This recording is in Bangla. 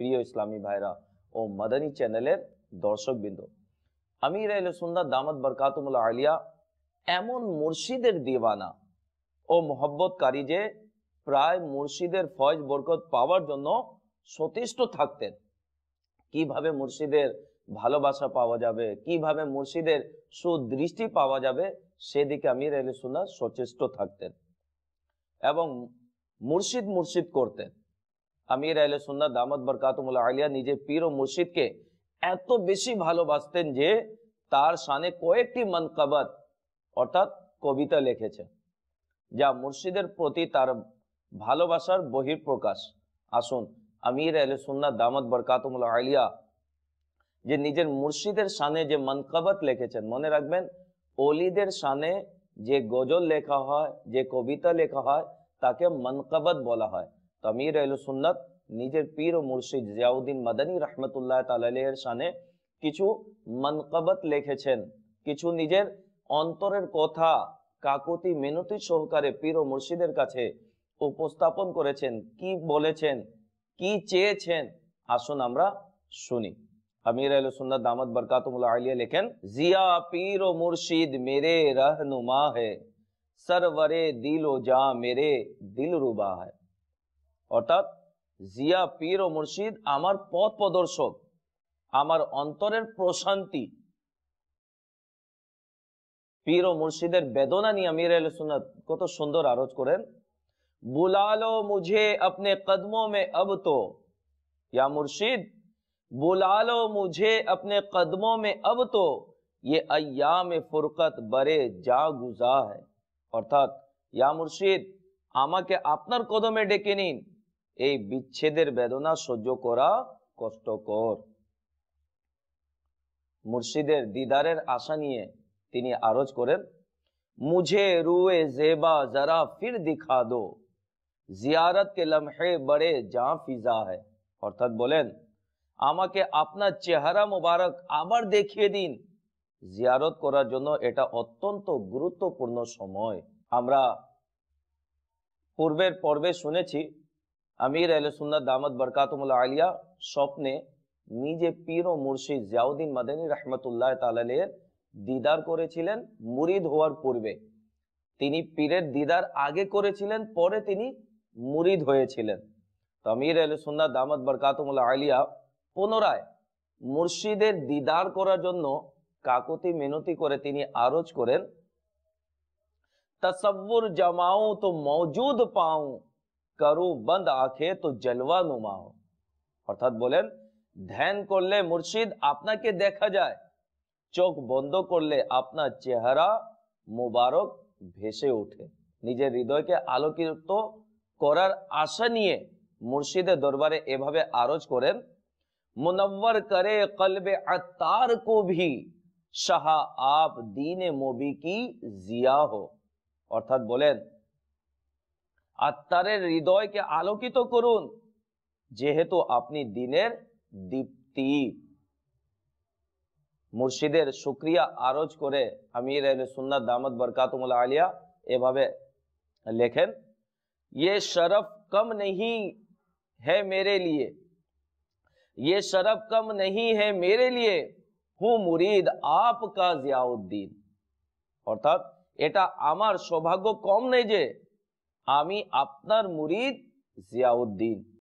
প্রিয় ইসলামী ভাইরা ও মাদানী চ্যানেলের দর্শকবৃন্দ, আমির আহলে সুন্নাত দামাত বরকাতুহুল আলিয়া এমন মুর্শিদের দিওয়ানা ও মোহব্বতকারী যে প্রায় মুর্শিদের ফয়েজ বরকত পাওয়ার জন্য সচেষ্ট থাকতেন। কিভাবে মুর্শিদের ভালোবাসা পাওয়া যাবে, কিভাবে মুর্শিদের সুদৃষ্টি পাওয়া যাবে, সেদিকে আমির আহলে সুন্নাত সচেষ্ট থাকতেন এবং মুর্শিদ মুর্শিদ করতেন। আমির আহলে সুন্নাত দামাত বরকাতুহুল আলিয়া নিজে পীর ও মুর্শিদকে এত বেশি ভালোবাসতেন যে তার শানে কয়েকটি মানকাবাত অর্থাৎ কবিতা লিখেছেন, যা মুর্শিদের প্রতি তার ভালোবাসার বহিঃপ্রকাশ। আসুন আমির আহলে সুন্নাত দামাত বরকাতুহুল আলিয়া যে নিজের মুর্শিদের শানে যে মানকাবাত লিখেছেন, মনে রাখবেন ওলিদের শানে যে গজল লেখা হয়, যে কবিতা লেখা হয়, তাকে মানকাবাত বলা হয়। তো আমির আহলে সুন্নাত নিজের পীর ও মুর্শিদ জিয়াউদ্দিন মাদানী রহমতুল্লাহ তাআলা আলাইহির শানে কিছু মানকাবাত লিখেছেন, কিছু নিজের অন্তরের কথা কাকুতি মিনতি সহকারে পীর ও মুর্শিদের কাছে উপস্থাপন করেছেন। কি বলেছেন, কি চেয়েছেন, আসুন আমরা শুনি। আমির আহলে সুন্নাত দামাত বরকাতুহুল আলিয়া লেখেন, জিয়া পীর ও মুর্শিদ মেরে रहनुमा है, सरवरे दिल ও जा मेरे दिलरुबा है। অর্থাৎ জিয়া পীর ও মুর্শিদ আমার পথ প্রদর্শক, আমার অন্তরের প্রশান্তি। পীর ও মুর্শিদের বেদনা নিয়ে আমির আহলে সুন্নাত কত সুন্দর আরজ করেন, বুলা লো মুঝে अपने कदमों में अब तो, या मुर्शिद बुला लो मुझे अपने कदमों में अब तो, ये अय्याम फुरकत बरे जा गुजा है। অর্থাৎ ইয়া মুর্শিদ, আমাকে আপনার কদমে ডেকে নিন, এই বিচ্ছেদের বেদনা সহ্য করা কষ্টকর। মুর্শিদের দিদারের আশা নিয়ে তিনি আরজ করেন, মুঝে রুয়ে জেবা জরা ফির দিখা দো, জিয়ারত কে লমহে বড়ে জাঁ ফিজা है। অর্থাৎ বলেন, আমাকে আপনার চেহারা মোবারক আবার দেখিয়ে দিন, জিয়ারত করার জন্য এটা অত্যন্ত গুরুত্বপূর্ণ সময়। আমরা পূর্বের পর্বে শুনেছি আমির আহলে সুন্নাত দামাত বরকাতুহুল আলিয়া স্বপ্নে নিজে পীর ও মুর্শিদ জিয়াউদ্দিন মাদানী রহমতুল্লাহ তাআলা আলাইহির দিদার করেছিলেন। মুরিদ হওয়ার পূর্বে তিনি পীরের দিদার আগে করেছিলেন, পরে তিনি মুরিদ হয়েছিলেন। তো আমির আহলে সুন্নাত দামাত বরকাতুহুল আলিয়া পুনরায় মুর্শিদের দিদার করার জন্য কাকুতি মিনতি করে তিনি আরজ করেন, তসব্বুর জমাऊं তো মৌজুদ পাऊं, করু বন্ধ আঁখে তো জলওয়া নুমাও। অর্থাৎ বলেন, ধ্যান করলে মুর্শিদ আপনাকে দেখা যায়, চোখ বন্ধ করলে আপনার চেহারা মুবারক ভেসে ওঠে। নিজের হৃদয়কে আলোকিত করার আশা নিয়ে মুর্শিদের দরবারে এভাবে আরজ করেন, মুনव्वर करे कल्बे अत्तार को भी, शाह आप दीने मोबी की जिया हो। অর্থাৎ বলেন, আত্মারের হৃদয়কে আলোকিত করুন, যেহেতু আপনি দিনের দীপ্তি। মুর্শিদের শুকরিয়া আরজ করে আমির আহলে সুন্নাত দামাত বরকাতুহুল আলিয়া এভাবে লেখেন, ये शरफ कम नहीं है मेरे लिए, ये शरफ कम नहीं है मेरे लिए, हूं मुरीद आपका जियाउद्दीन। অর্থাৎ এটা আমার সৌভাগ্য কম নেই যে আমি আপনার মুরিদ জিয়াউদ্দিন।